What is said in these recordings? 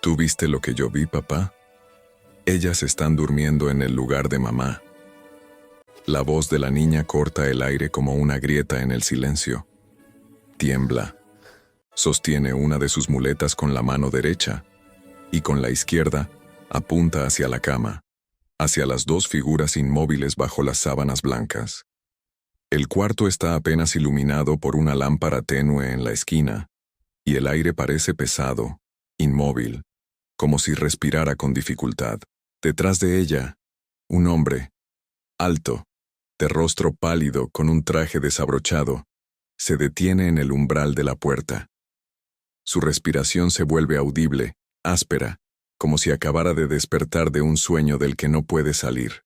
¿Tú viste lo que yo vi, papá? Ellas están durmiendo en el lugar de mamá. La voz de la niña corta el aire como una grieta en el silencio. Tiembla. Sostiene una de sus muletas con la mano derecha y con la izquierda apunta hacia la cama, hacia las dos figuras inmóviles bajo las sábanas blancas. El cuarto está apenas iluminado por una lámpara tenue en la esquina, y el aire parece pesado, inmóvil, como si respirara con dificultad. Detrás de ella, un hombre, alto, de rostro pálido con un traje desabrochado, se detiene en el umbral de la puerta. Su respiración se vuelve audible, áspera, como si acabara de despertar de un sueño del que no puede salir.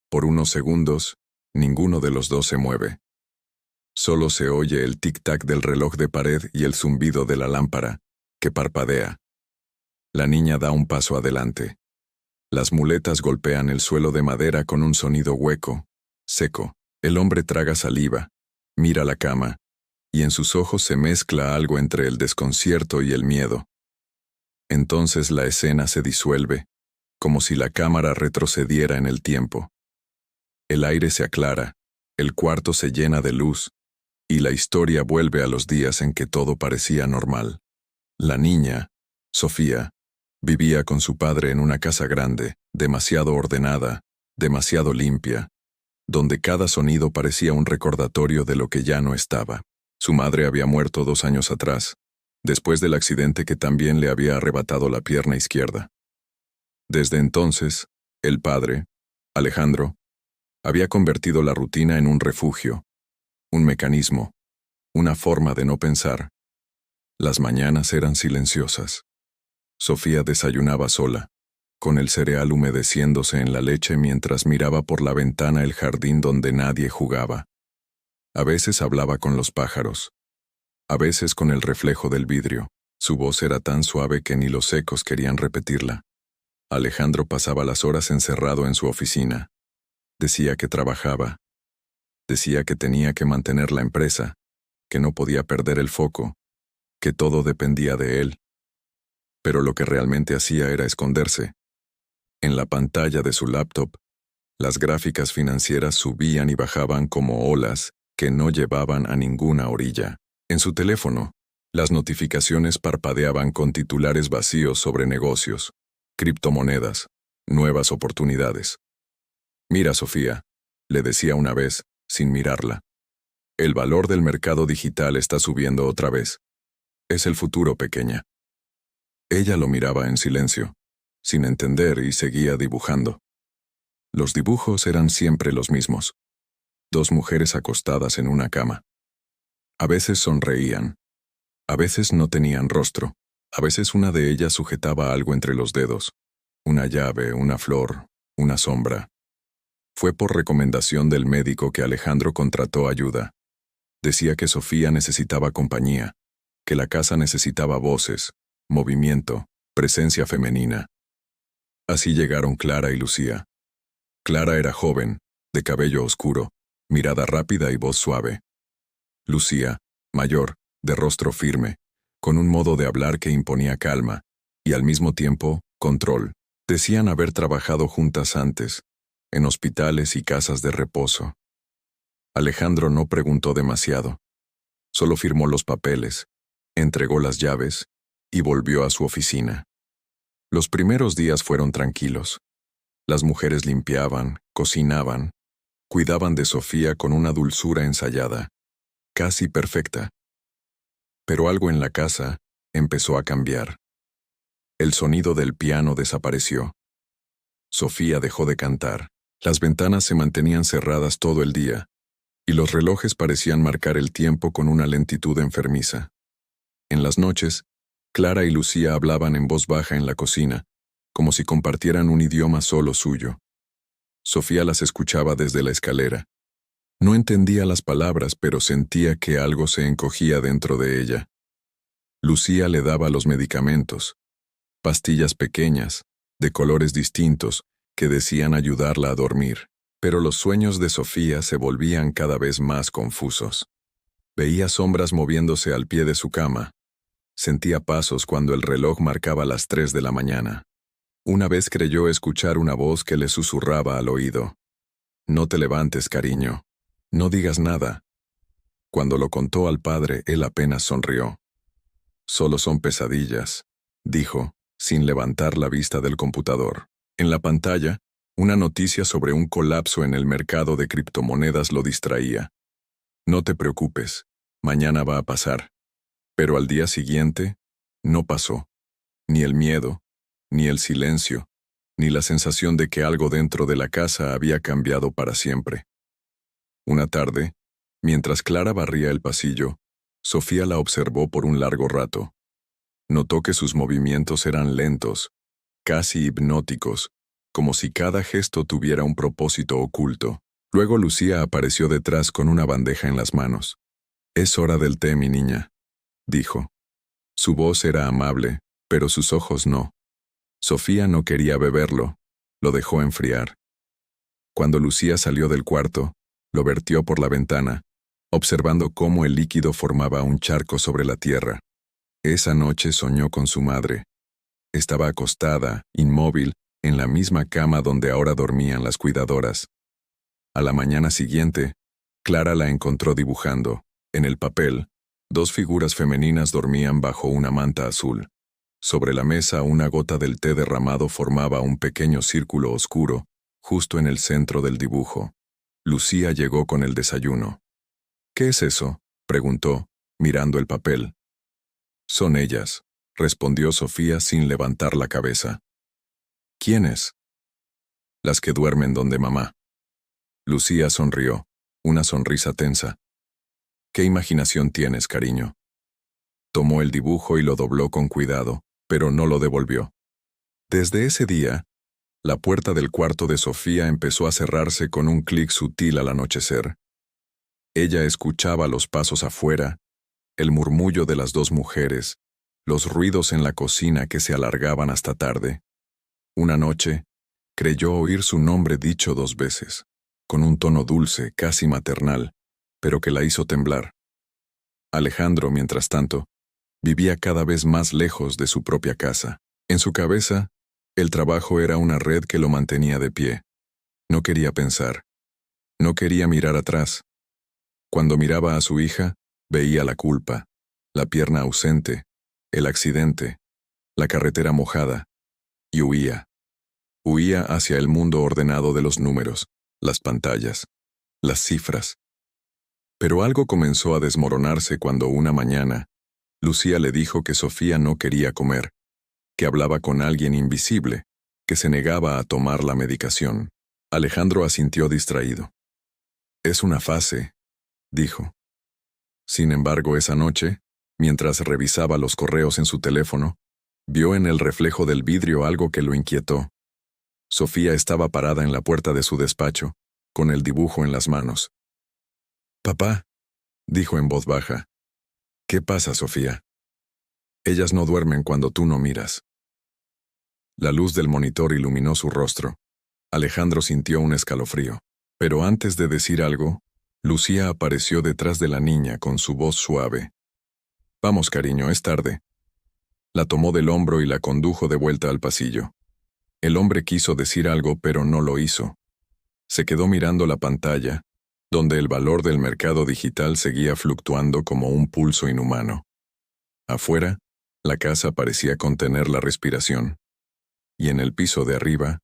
Por unos segundos, ninguno de los dos se mueve. Solo se oye el tic-tac del reloj de pared y el zumbido de la lámpara, que parpadea. La niña da un paso adelante. Las muletas golpean el suelo de madera con un sonido hueco, seco. El hombre traga saliva, mira la cama, y en sus ojos se mezcla algo entre el desconcierto y el miedo. Entonces la escena se disuelve, como si la cámara retrocediera en el tiempo. El aire se aclara, el cuarto se llena de luz, y la historia vuelve a los días en que todo parecía normal. La niña, Sofía, vivía con su padre en una casa grande, demasiado ordenada, demasiado limpia, donde cada sonido parecía un recordatorio de lo que ya no estaba. Su madre había muerto 2 años atrás, después del accidente que también le había arrebatado la pierna izquierda. Desde entonces, el padre, Alejandro, había convertido la rutina en un refugio, un mecanismo, una forma de no pensar. Las mañanas eran silenciosas. Sofía desayunaba sola, con el cereal humedeciéndose en la leche mientras miraba por la ventana el jardín donde nadie jugaba. A veces hablaba con los pájaros, a veces con el reflejo del vidrio. Su voz era tan suave que ni los ecos querían repetirla. Alejandro pasaba las horas encerrado en su oficina. Decía que trabajaba. Decía que tenía que mantener la empresa, que no podía perder el foco, que todo dependía de él. Pero lo que realmente hacía era esconderse. En la pantalla de su laptop, las gráficas financieras subían y bajaban como olas que no llevaban a ninguna orilla. En su teléfono, las notificaciones parpadeaban con titulares vacíos sobre negocios, criptomonedas, nuevas oportunidades. «Mira, Sofía», le decía una vez, sin mirarla. «El valor del mercado digital está subiendo otra vez. Es el futuro, pequeña». Ella lo miraba en silencio, sin entender, y seguía dibujando. Los dibujos eran siempre los mismos. 2 mujeres acostadas en una cama. A veces sonreían. A veces no tenían rostro. A veces una de ellas sujetaba algo entre los dedos. Una llave, una flor, una sombra. Fue por recomendación del médico que Alejandro contrató ayuda. Decía que Sofía necesitaba compañía, que la casa necesitaba voces, movimiento, presencia femenina. Así llegaron Clara y Lucía. Clara era joven, de cabello oscuro, mirada rápida y voz suave. Lucía, mayor, de rostro firme, con un modo de hablar que imponía calma, y al mismo tiempo, control. Decían haber trabajado juntas antes, en hospitales y casas de reposo. Alejandro no preguntó demasiado. Solo firmó los papeles, entregó las llaves y volvió a su oficina. Los primeros días fueron tranquilos. Las mujeres limpiaban, cocinaban, cuidaban de Sofía con una dulzura ensayada, casi perfecta. Pero algo en la casa empezó a cambiar. El sonido del piano desapareció. Sofía dejó de cantar. Las ventanas se mantenían cerradas todo el día, y los relojes parecían marcar el tiempo con una lentitud enfermiza. En las noches, Clara y Lucía hablaban en voz baja en la cocina, como si compartieran un idioma solo suyo. Sofía las escuchaba desde la escalera. No entendía las palabras, pero sentía que algo se encogía dentro de ella. Lucía le daba los medicamentos, pastillas pequeñas, de colores distintos, que decían ayudarla a dormir. Pero los sueños de Sofía se volvían cada vez más confusos. Veía sombras moviéndose al pie de su cama, Sentía pasos cuando el reloj marcaba las 3 de la mañana. Una vez creyó escuchar una voz que le susurraba al oído. No te levantes, cariño. No digas nada. Cuando lo contó al padre, él apenas sonrió. Solo son pesadillas, dijo, sin levantar la vista del computador. En la pantalla, una noticia sobre un colapso en el mercado de criptomonedas lo distraía. No te preocupes, mañana va a pasar. Pero al día siguiente, no pasó. Ni el miedo, ni el silencio, ni la sensación de que algo dentro de la casa había cambiado para siempre. Una tarde, mientras Clara barría el pasillo, Sofía la observó por un largo rato. Notó que sus movimientos eran lentos, casi hipnóticos, como si cada gesto tuviera un propósito oculto. Luego Lucía apareció detrás con una bandeja en las manos. «Es hora del té, mi niña», dijo. Su voz era amable, pero sus ojos no. Sofía no quería beberlo, lo dejó enfriar. Cuando Lucía salió del cuarto, lo vertió por la ventana, observando cómo el líquido formaba un charco sobre la tierra. Esa noche soñó con su madre. Estaba acostada, inmóvil, en la misma cama donde ahora dormían las cuidadoras. A la mañana siguiente, Clara la encontró dibujando. En el papel, 2 figuras femeninas dormían bajo una manta azul. Sobre la mesa, una gota del té derramado formaba un pequeño círculo oscuro, justo en el centro del dibujo. Lucía llegó con el desayuno. «¿Qué es eso?», preguntó, mirando el papel. «Son ellas», respondió Sofía sin levantar la cabeza. «¿Quiénes?». «Las que duermen donde mamá». Lucía sonrió, una sonrisa tensa. «¿Qué imaginación tienes, cariño?». Tomó el dibujo y lo dobló con cuidado, pero no lo devolvió. Desde ese día, la puerta del cuarto de Sofía empezó a cerrarse con un clic sutil al anochecer. Ella escuchaba los pasos afuera, el murmullo de las 2 mujeres, los ruidos en la cocina que se alargaban hasta tarde. Una noche, creyó oír su nombre dicho 2 veces, con un tono dulce, casi maternal, pero que la hizo temblar. Alejandro, mientras tanto, vivía cada vez más lejos de su propia casa. En su cabeza, el trabajo era una red que lo mantenía de pie. No quería pensar. No quería mirar atrás. Cuando miraba a su hija, veía la culpa, la pierna ausente, el accidente, la carretera mojada, y huía. Huía hacia el mundo ordenado de los números, las pantallas, las cifras. Pero algo comenzó a desmoronarse cuando una mañana, Lucía le dijo que Sofía no quería comer, que hablaba con alguien invisible, que se negaba a tomar la medicación. Alejandro asintió distraído. «Es una fase», dijo. Sin embargo, esa noche, mientras revisaba los correos en su teléfono, vio en el reflejo del vidrio algo que lo inquietó. Sofía estaba parada en la puerta de su despacho, con el dibujo en las manos. «Papá», dijo en voz baja. «¿Qué pasa, Sofía?». «Ellas no duermen cuando tú no miras». La luz del monitor iluminó su rostro. Alejandro sintió un escalofrío. Pero antes de decir algo, Lucía apareció detrás de la niña con su voz suave. «Vamos, cariño, es tarde». La tomó del hombro y la condujo de vuelta al pasillo. El hombre quiso decir algo, pero no lo hizo. Se quedó mirando la pantalla, donde el valor del mercado digital seguía fluctuando como un pulso inhumano. Afuera, la casa parecía contener la respiración. Y en el piso de arriba,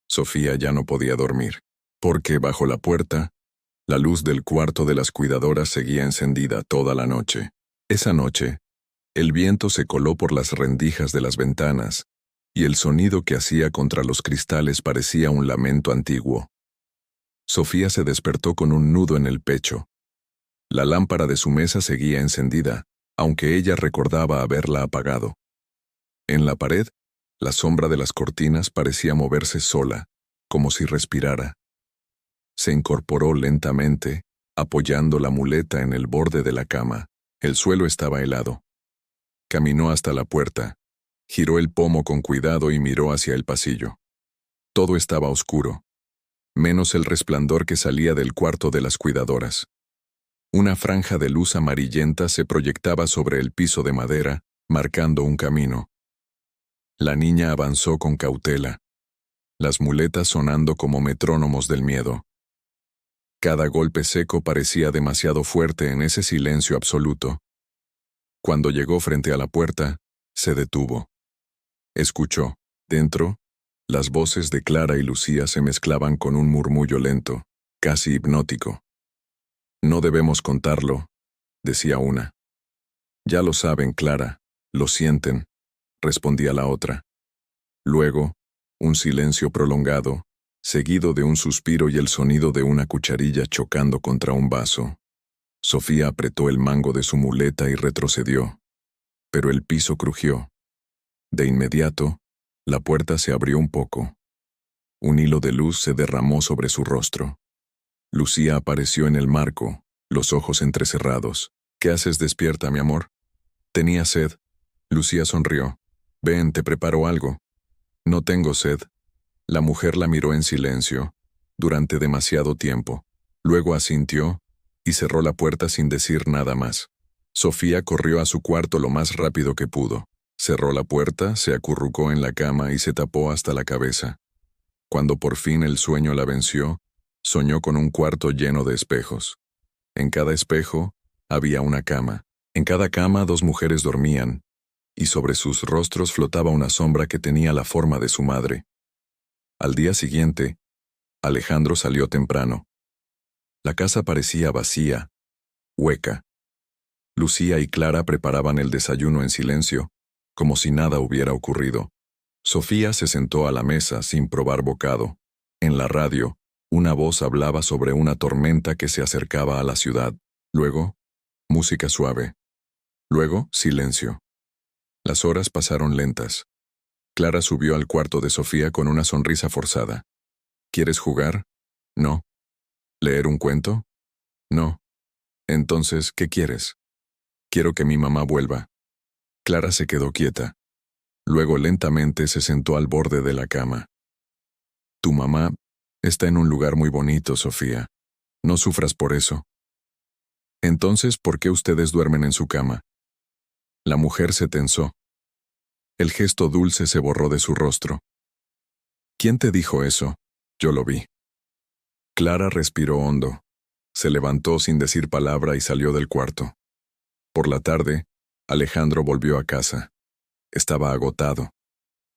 Sofía ya no podía dormir, porque bajo la puerta, la luz del cuarto de las cuidadoras seguía encendida toda la noche. Esa noche, el viento se coló por las rendijas de las ventanas, y el sonido que hacía contra los cristales parecía un lamento antiguo. Sofía se despertó con un nudo en el pecho. La lámpara de su mesa seguía encendida, aunque ella recordaba haberla apagado. En la pared, la sombra de las cortinas parecía moverse sola, como si respirara. Se incorporó lentamente, apoyando la muleta en el borde de la cama. El suelo estaba helado. Caminó hasta la puerta, giró el pomo con cuidado y miró hacia el pasillo. Todo estaba oscuro, menos el resplandor que salía del cuarto de las cuidadoras. Una franja de luz amarillenta se proyectaba sobre el piso de madera, marcando un camino. La niña avanzó con cautela, las muletas sonando como metrónomos del miedo. Cada golpe seco parecía demasiado fuerte en ese silencio absoluto. Cuando llegó frente a la puerta, se detuvo. Escuchó. Dentro, las voces de Clara y Lucía se mezclaban con un murmullo lento, casi hipnótico. «No debemos contarlo», decía una. «Ya lo saben, Clara, lo sienten», respondía la otra. Luego, un silencio prolongado, seguido de un suspiro y el sonido de una cucharilla chocando contra un vaso. Sofía apretó el mango de su muleta y retrocedió. Pero el piso crujió. De inmediato, la puerta se abrió un poco. Un hilo de luz se derramó sobre su rostro. Lucía apareció en el marco, los ojos entrecerrados. «¿Qué haces despierta, mi amor?» «Tenía sed». Lucía sonrió. «Ven, te preparo algo». «No tengo sed». La mujer la miró en silencio, durante demasiado tiempo. Luego asintió y cerró la puerta sin decir nada más. Sofía corrió a su cuarto lo más rápido que pudo. Cerró la puerta, se acurrucó en la cama y se tapó hasta la cabeza. Cuando por fin el sueño la venció, soñó con un cuarto lleno de espejos. En cada espejo había una cama. En cada cama 2 mujeres dormían, y sobre sus rostros flotaba una sombra que tenía la forma de su madre. Al día siguiente, Alejandro salió temprano. La casa parecía vacía, hueca. Lucía y Clara preparaban el desayuno en silencio, como si nada hubiera ocurrido. Sofía se sentó a la mesa sin probar bocado. En la radio, una voz hablaba sobre una tormenta que se acercaba a la ciudad. Luego, música suave. Luego, silencio. Las horas pasaron lentas. Clara subió al cuarto de Sofía con una sonrisa forzada. ¿Quieres jugar? No. ¿Leer un cuento? No. Entonces, ¿qué quieres? Quiero que mi mamá vuelva. Clara se quedó quieta. Luego lentamente se sentó al borde de la cama. Tu mamá está en un lugar muy bonito, Sofía. No sufras por eso. Entonces, ¿por qué ustedes duermen en su cama? La mujer se tensó. El gesto dulce se borró de su rostro. ¿Quién te dijo eso? Yo lo vi. Clara respiró hondo. Se levantó sin decir palabra y salió del cuarto. Por la tarde, Alejandro volvió a casa. Estaba agotado.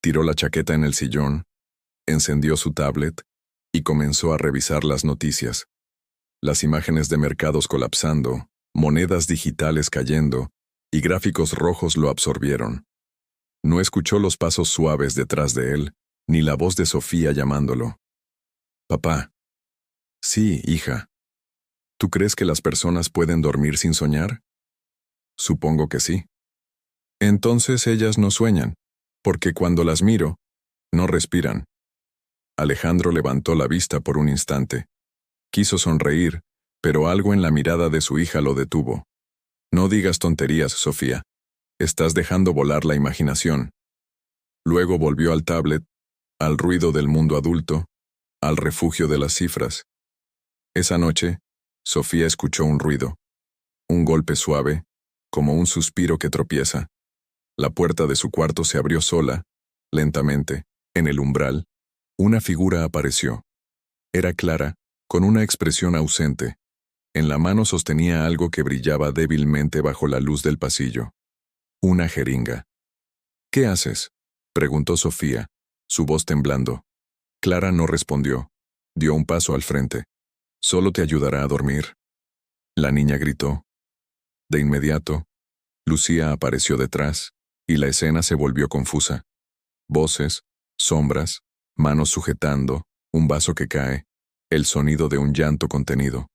Tiró la chaqueta en el sillón, encendió su tablet y comenzó a revisar las noticias. Las imágenes de mercados colapsando, monedas digitales cayendo y gráficos rojos lo absorbieron. No escuchó los pasos suaves detrás de él, ni la voz de Sofía llamándolo. «Papá». «Sí, hija». «¿Tú crees que las personas pueden dormir sin soñar?» «Supongo que sí». «Entonces ellas no sueñan, porque cuando las miro, no respiran». Alejandro levantó la vista por un instante. Quiso sonreír, pero algo en la mirada de su hija lo detuvo. «No digas tonterías, Sofía. Estás dejando volar la imaginación». Luego volvió al tablet, al ruido del mundo adulto, al refugio de las cifras. Esa noche, Sofía escuchó un ruido. Un golpe suave, como un suspiro que tropieza. La puerta de su cuarto se abrió sola, lentamente. En el umbral, una figura apareció. Era Clara, con una expresión ausente. En la mano sostenía algo que brillaba débilmente bajo la luz del pasillo. Una jeringa. «¿Qué haces?», preguntó Sofía, su voz temblando. Clara no respondió. Dio un paso al frente. «Solo te ayudará a dormir». La niña gritó. De inmediato, Lucía apareció detrás, y la escena se volvió confusa. Voces, sombras, manos sujetando, un vaso que cae, el sonido de un llanto contenido.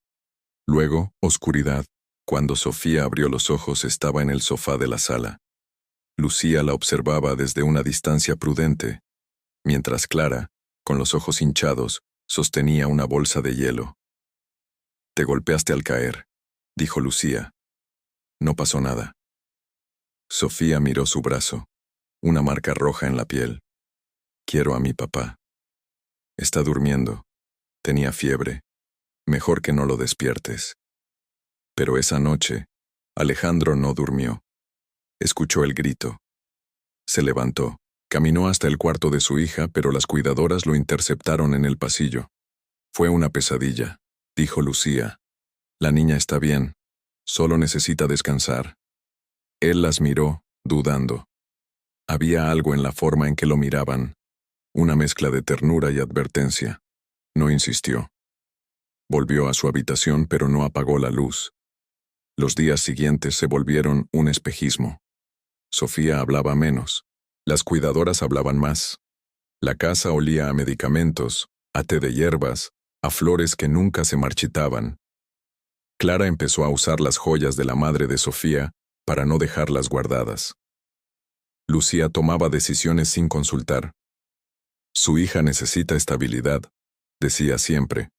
Luego, oscuridad. Cuando Sofía abrió los ojos estaba en el sofá de la sala. Lucía la observaba desde una distancia prudente, mientras Clara, con los ojos hinchados, sostenía una bolsa de hielo. «Te golpeaste al caer», dijo Lucía. «No pasó nada». Sofía miró su brazo, una marca roja en la piel. «Quiero a mi papá. Está durmiendo. Tenía fiebre. Mejor que no lo despiertes». Pero esa noche, Alejandro no durmió. Escuchó el grito. Se levantó. Caminó hasta el cuarto de su hija, pero las cuidadoras lo interceptaron en el pasillo. Fue una pesadilla, dijo Lucía. La niña está bien. Solo necesita descansar. Él las miró, dudando. Había algo en la forma en que lo miraban, una mezcla de ternura y advertencia. No insistió. Volvió a su habitación, pero no apagó la luz. Los días siguientes se volvieron un espejismo. Sofía hablaba menos. Las cuidadoras hablaban más. La casa olía a medicamentos, a té de hierbas, a flores que nunca se marchitaban. Clara empezó a usar las joyas de la madre de Sofía para no dejarlas guardadas. Lucía tomaba decisiones sin consultar. Su hija necesita estabilidad, decía siempre.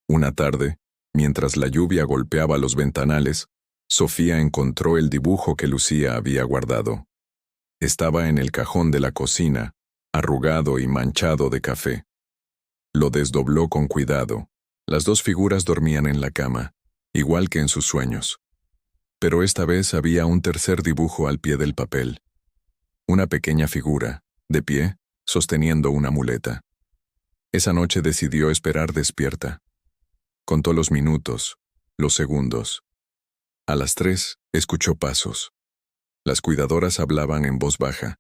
Una tarde, mientras la lluvia golpeaba los ventanales, Sofía encontró el dibujo que Lucía había guardado. Estaba en el cajón de la cocina, arrugado y manchado de café. Lo desdobló con cuidado. Las dos figuras dormían en la cama, igual que en sus sueños. Pero esta vez había un tercer dibujo al pie del papel. Una pequeña figura, de pie, sosteniendo una muleta. Esa noche decidió esperar despierta. Contó los minutos, los segundos. A las 3, escuchó pasos. Las cuidadoras hablaban en voz baja,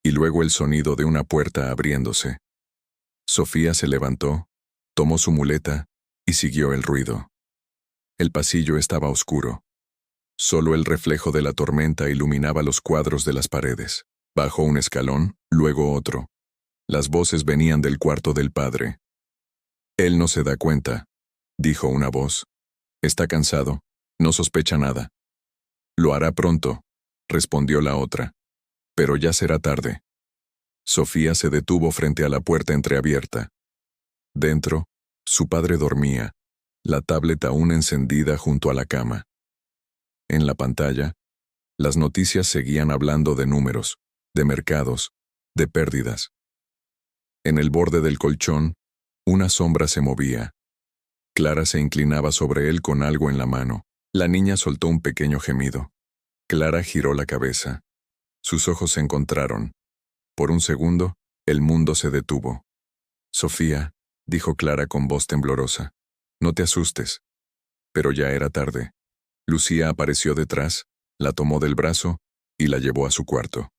y luego el sonido de una puerta abriéndose. Sofía se levantó, tomó su muleta y siguió el ruido. El pasillo estaba oscuro. Solo el reflejo de la tormenta iluminaba los cuadros de las paredes. Bajó un escalón, luego otro. Las voces venían del cuarto del padre. Él no se da cuenta, dijo una voz. Está cansado, no sospecha nada. Lo hará pronto, respondió la otra. Pero ya será tarde. Sofía se detuvo frente a la puerta entreabierta. Dentro, su padre dormía, la tablet aún encendida junto a la cama. En la pantalla, las noticias seguían hablando de números, de mercados, de pérdidas. En el borde del colchón, una sombra se movía. Clara se inclinaba sobre él con algo en la mano. La niña soltó un pequeño gemido. Clara giró la cabeza. Sus ojos se encontraron. Por un segundo, el mundo se detuvo. Sofía, dijo Clara con voz temblorosa, no te asustes. Pero ya era tarde. Lucía apareció detrás, la tomó del brazo y la llevó a su cuarto.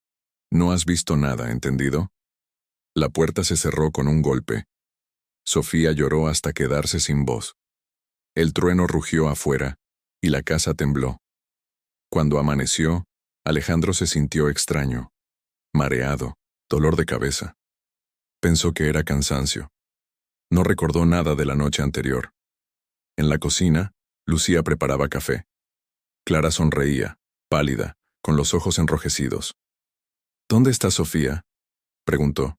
No has visto nada, ¿entendido? La puerta se cerró con un golpe. Sofía lloró hasta quedarse sin voz. El trueno rugió afuera, y la casa tembló. Cuando amaneció, Alejandro se sintió extraño, mareado, dolor de cabeza. Pensó que era cansancio. No recordó nada de la noche anterior. En la cocina, Lucía preparaba café. Clara sonreía, pálida, con los ojos enrojecidos. ¿Dónde está Sofía?, preguntó.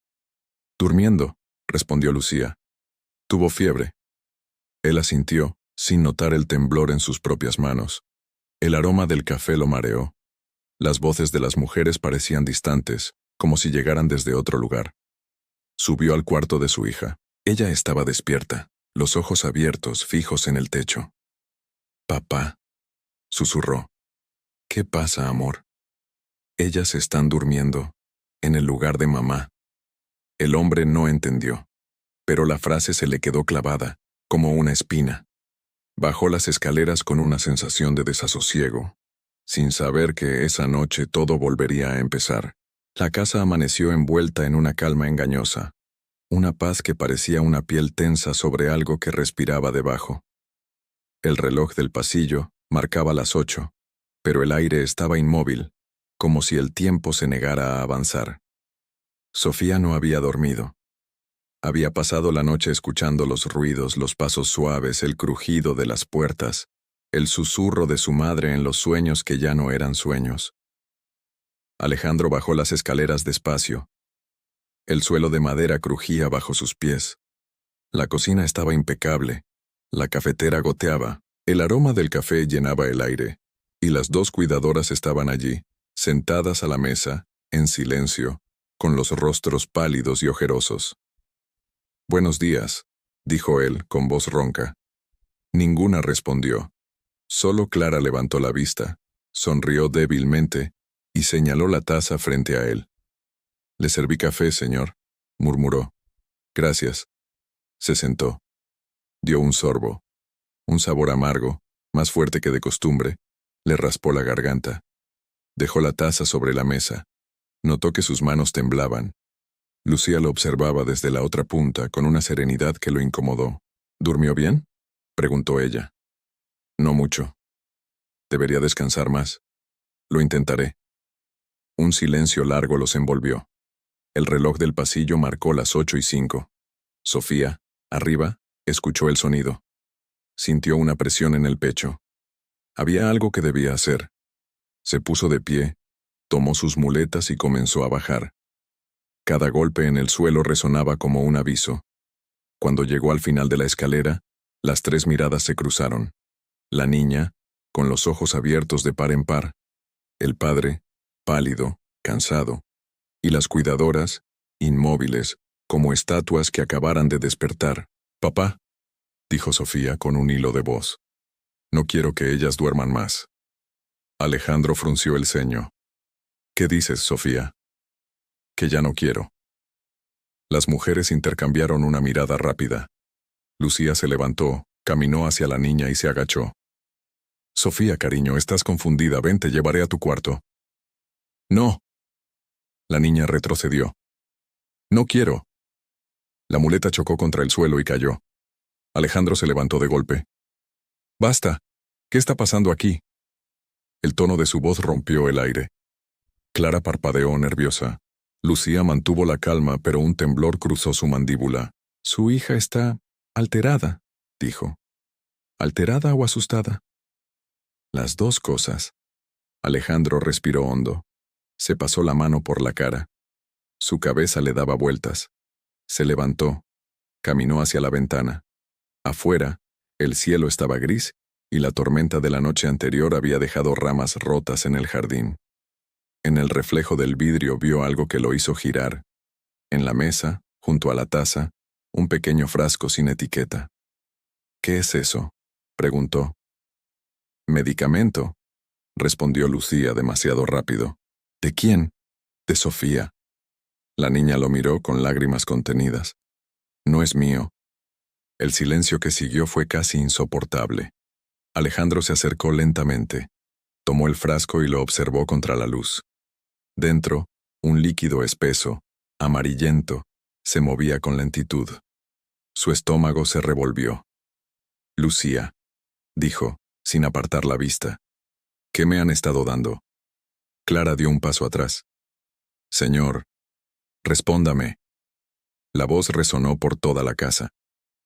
Durmiendo, respondió Lucía. Tuvo fiebre. Él asintió, sin notar el temblor en sus propias manos. El aroma del café lo mareó. Las voces de las mujeres parecían distantes, como si llegaran desde otro lugar. Subió al cuarto de su hija. Ella estaba despierta, los ojos abiertos, fijos en el techo. «Papá», susurró. «¿Qué pasa, amor?» «Ellas están durmiendo, en el lugar de mamá». El hombre no entendió, pero la frase se le quedó clavada, como una espina. Bajó las escaleras con una sensación de desasosiego, sin saber que esa noche todo volvería a empezar. La casa amaneció envuelta en una calma engañosa, una paz que parecía una piel tensa sobre algo que respiraba debajo. El reloj del pasillo marcaba las 8, pero el aire estaba inmóvil, como si el tiempo se negara a avanzar. Sofía no había dormido. Había pasado la noche escuchando los ruidos, los pasos suaves, el crujido de las puertas, el susurro de su madre en los sueños que ya no eran sueños. Alejandro bajó las escaleras despacio. El suelo de madera crujía bajo sus pies. La cocina estaba impecable. La cafetera goteaba. El aroma del café llenaba el aire. Y las dos cuidadoras estaban allí, sentadas a la mesa, en silencio, con los rostros pálidos y ojerosos. «Buenos días», dijo él, con voz ronca. Ninguna respondió. Solo Clara levantó la vista, sonrió débilmente y señaló la taza frente a él. «Le serví café, señor», murmuró. «Gracias». Se sentó. Dio un sorbo. Un sabor amargo, más fuerte que de costumbre, le raspó la garganta. Dejó la taza sobre la mesa. Notó que sus manos temblaban. Lucía lo observaba desde la otra punta con una serenidad que lo incomodó. «¿Durmió bien?», preguntó ella. «No mucho. Debería descansar más. Lo intentaré». Un silencio largo los envolvió. El reloj del pasillo marcó las 8:05. Sofía, arriba, escuchó el sonido. Sintió una presión en el pecho. Había algo que debía hacer. Se puso de pie, tomó sus muletas y comenzó a bajar. Cada golpe en el suelo resonaba como un aviso. Cuando llegó al final de la escalera, las tres miradas se cruzaron. La niña, con los ojos abiertos de par en par. El padre, pálido, cansado. Y las cuidadoras, inmóviles, como estatuas que acabaran de despertar. «Papá», dijo Sofía con un hilo de voz. «No quiero que ellas duerman más». Alejandro frunció el ceño. «¿Qué dices, Sofía?» «Que ya no quiero». Las mujeres intercambiaron una mirada rápida. Lucía se levantó, caminó hacia la niña y se agachó. «Sofía, cariño, estás confundida. Ven, te llevaré a tu cuarto». «No». La niña retrocedió. «No quiero». La muleta chocó contra el suelo y cayó. Alejandro se levantó de golpe. «Basta. ¿Qué está pasando aquí?» El tono de su voz rompió el aire. Clara parpadeó nerviosa. Lucía mantuvo la calma, pero un temblor cruzó su mandíbula. «Su hija está alterada», dijo. «¿Alterada o asustada?» «Las dos cosas». Alejandro respiró hondo. Se pasó la mano por la cara. Su cabeza le daba vueltas. Se levantó. Caminó hacia la ventana. Afuera, el cielo estaba gris y la tormenta de la noche anterior había dejado ramas rotas en el jardín. En el reflejo del vidrio vio algo que lo hizo girar. En la mesa, junto a la taza, un pequeño frasco sin etiqueta. «¿Qué es eso?», preguntó. «Medicamento», respondió Lucía demasiado rápido. «¿De quién?». «De Sofía». La niña lo miró con lágrimas contenidas. «No es mío». El silencio que siguió fue casi insoportable. Alejandro se acercó lentamente. Tomó el frasco y lo observó contra la luz. Dentro, un líquido espeso, amarillento, se movía con lentitud. Su estómago se revolvió. «Lucía», dijo, sin apartar la vista. «¿Qué me han estado dando?». Clara dio un paso atrás. «Señor, respóndame». La voz resonó por toda la casa.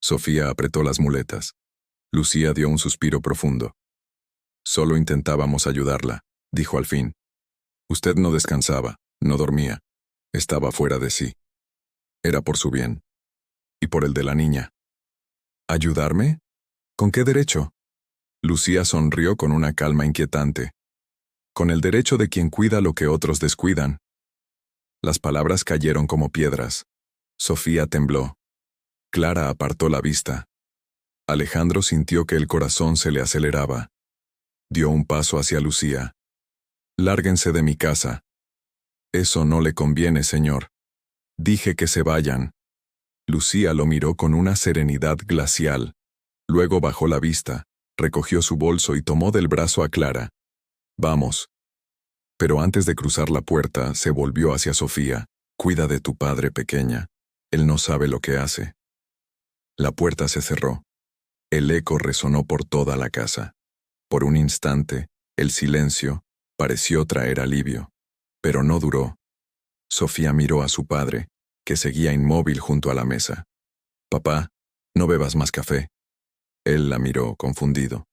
Sofía apretó las muletas. Lucía dio un suspiro profundo. «Solo intentábamos ayudarla», dijo al fin. «Usted no descansaba, no dormía. Estaba fuera de sí. Era por su bien. Y por el de la niña». «¿Ayudarme? ¿Con qué derecho?». Lucía sonrió con una calma inquietante. «Con el derecho de quien cuida lo que otros descuidan». Las palabras cayeron como piedras. Sofía tembló. Clara apartó la vista. Alejandro sintió que el corazón se le aceleraba. Dio un paso hacia Lucía. «Lárguense de mi casa». «Eso no le conviene, señor». «Dije que se vayan». Lucía lo miró con una serenidad glacial. Luego bajó la vista, recogió su bolso y tomó del brazo a Clara. «Vamos». Pero antes de cruzar la puerta, se volvió hacia Sofía. «Cuida de tu padre, pequeña. Él no sabe lo que hace». La puerta se cerró. El eco resonó por toda la casa. Por un instante, el silencio pareció traer alivio. Pero no duró. Sofía miró a su padre, que seguía inmóvil junto a la mesa. «Papá, no bebas más café». Él la miró, confundido.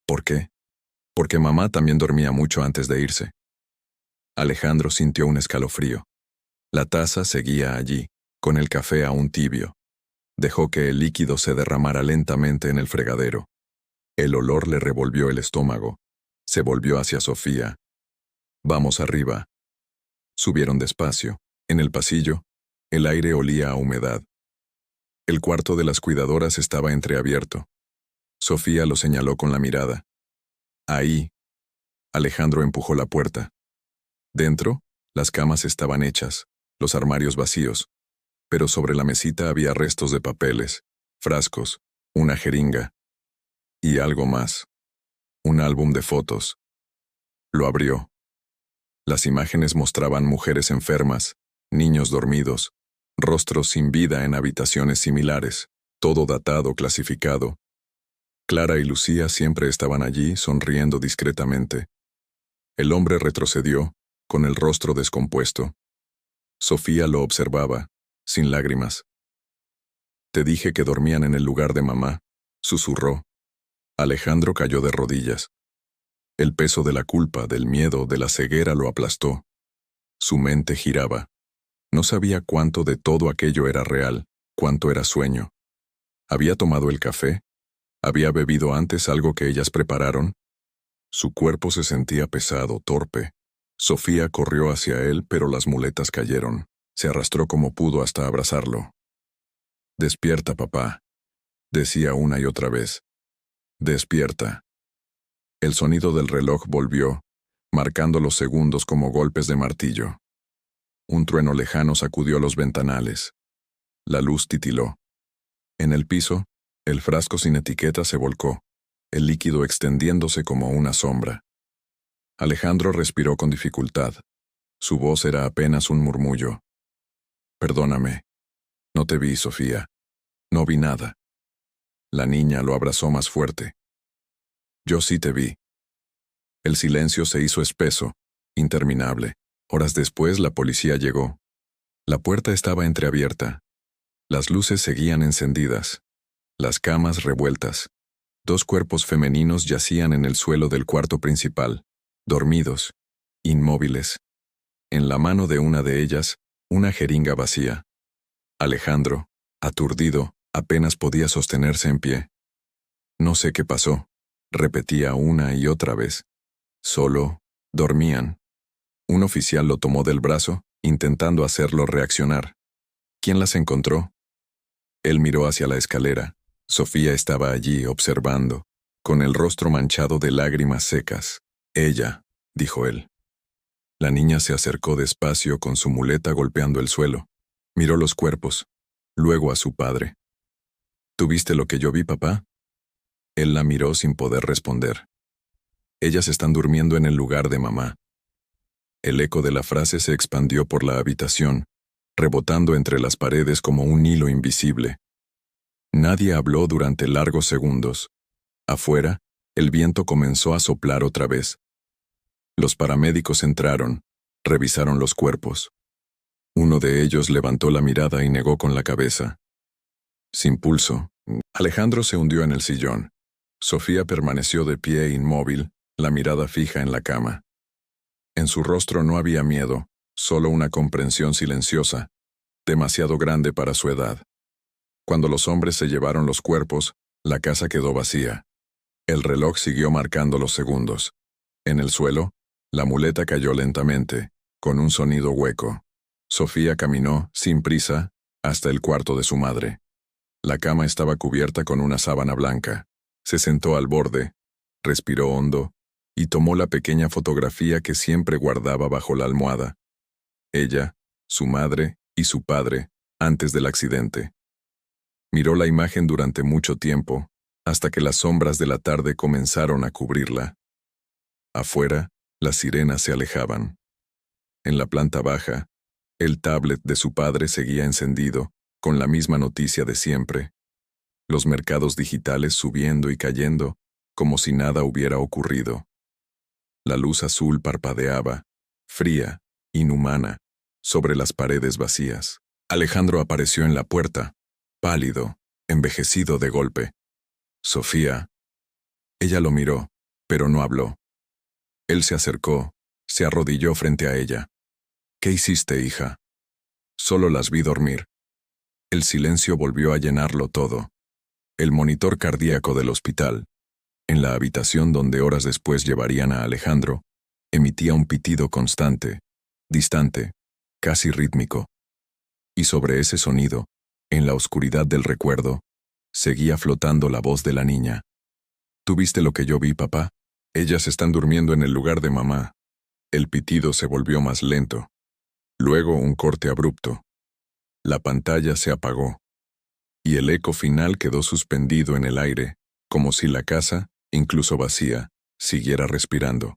«¿Por qué?». «Porque mamá también dormía mucho antes de irse». Alejandro sintió un escalofrío. La taza seguía allí, con el café aún tibio. Dejó que el líquido se derramara lentamente en el fregadero. El olor le revolvió el estómago. Se volvió hacia Sofía. «Vamos arriba». Subieron despacio. En el pasillo, el aire olía a humedad. El cuarto de las cuidadoras estaba entreabierto. Sofía lo señaló con la mirada. «Ahí». Alejandro empujó la puerta. Dentro, las camas estaban hechas, los armarios vacíos, pero sobre la mesita había restos de papeles, frascos, una jeringa y algo más, un álbum de fotos. Lo abrió. Las imágenes mostraban mujeres enfermas, niños dormidos, rostros sin vida en habitaciones similares, todo datado, clasificado. Clara y Lucía siempre estaban allí, sonriendo discretamente. El hombre retrocedió, con el rostro descompuesto. Sofía lo observaba, sin lágrimas. «Te dije que dormían en el lugar de mamá», susurró. Alejandro cayó de rodillas. El peso de la culpa, del miedo, de la ceguera lo aplastó. Su mente giraba. No sabía cuánto de todo aquello era real, cuánto era sueño. ¿Había tomado el café? ¿Había bebido antes algo que ellas prepararon? Su cuerpo se sentía pesado, torpe. Sofía corrió hacia él, pero las muletas cayeron. Se arrastró como pudo hasta abrazarlo. «Despierta, papá», decía una y otra vez. «Despierta». El sonido del reloj volvió, marcando los segundos como golpes de martillo. Un trueno lejano sacudió los ventanales. La luz titiló. En el piso, el frasco sin etiqueta se volcó, el líquido extendiéndose como una sombra. Alejandro respiró con dificultad. Su voz era apenas un murmullo. «Perdóname. No te vi, Sofía. No vi nada». La niña lo abrazó más fuerte. «Yo sí te vi». El silencio se hizo espeso, interminable. Horas después la policía llegó. La puerta estaba entreabierta. Las luces seguían encendidas. Las camas revueltas. 2 cuerpos femeninos yacían en el suelo del cuarto principal, dormidos, inmóviles. En la mano de una de ellas, una jeringa vacía. Alejandro, aturdido, apenas podía sostenerse en pie. «No sé qué pasó», repetía una y otra vez. Solo dormían. Un oficial lo tomó del brazo, intentando hacerlo reaccionar. «¿Quién las encontró?» Él miró hacia la escalera. Sofía estaba allí, observando, con el rostro manchado de lágrimas secas. «Ella», dijo él. La niña se acercó despacio con su muleta golpeando el suelo. Miró los cuerpos, luego a su padre. «¿Tú viste lo que yo vi, papá?» Él la miró sin poder responder. «Ellas están durmiendo en el lugar de mamá». El eco de la frase se expandió por la habitación, rebotando entre las paredes como un hilo invisible. Nadie habló durante largos segundos. Afuera, el viento comenzó a soplar otra vez. Los paramédicos entraron, revisaron los cuerpos. Uno de ellos levantó la mirada y negó con la cabeza. Sin pulso, Alejandro se hundió en el sillón. Sofía permaneció de pie inmóvil, la mirada fija en la cama. En su rostro no había miedo, solo una comprensión silenciosa, demasiado grande para su edad. Cuando los hombres se llevaron los cuerpos, la casa quedó vacía. El reloj siguió marcando los segundos. En el suelo, la muleta cayó lentamente, con un sonido hueco. Sofía caminó, sin prisa, hasta el cuarto de su madre. La cama estaba cubierta con una sábana blanca. Se sentó al borde, respiró hondo, y tomó la pequeña fotografía que siempre guardaba bajo la almohada. Ella, su madre y su padre, antes del accidente. Miró la imagen durante mucho tiempo, hasta que las sombras de la tarde comenzaron a cubrirla. Afuera, las sirenas se alejaban. En la planta baja, el tablet de su padre seguía encendido, con la misma noticia de siempre. Los mercados digitales subiendo y cayendo, como si nada hubiera ocurrido. La luz azul parpadeaba, fría, inhumana, sobre las paredes vacías. Alejandro apareció en la puerta, pálido, envejecido de golpe. «Sofía». Ella lo miró, pero no habló. Él se acercó, se arrodilló frente a ella. «¿Qué hiciste, hija?» «Solo las vi dormir». El silencio volvió a llenarlo todo. El monitor cardíaco del hospital, en la habitación donde horas después llevarían a Alejandro, emitía un pitido constante, distante, casi rítmico. Y sobre ese sonido, en la oscuridad del recuerdo, seguía flotando la voz de la niña. «¿Tú viste lo que yo vi, papá? Ellas están durmiendo en el lugar de mamá». El pitido se volvió más lento. Luego un corte abrupto. La pantalla se apagó. Y el eco final quedó suspendido en el aire, como si la casa, incluso vacía, siguiera respirando.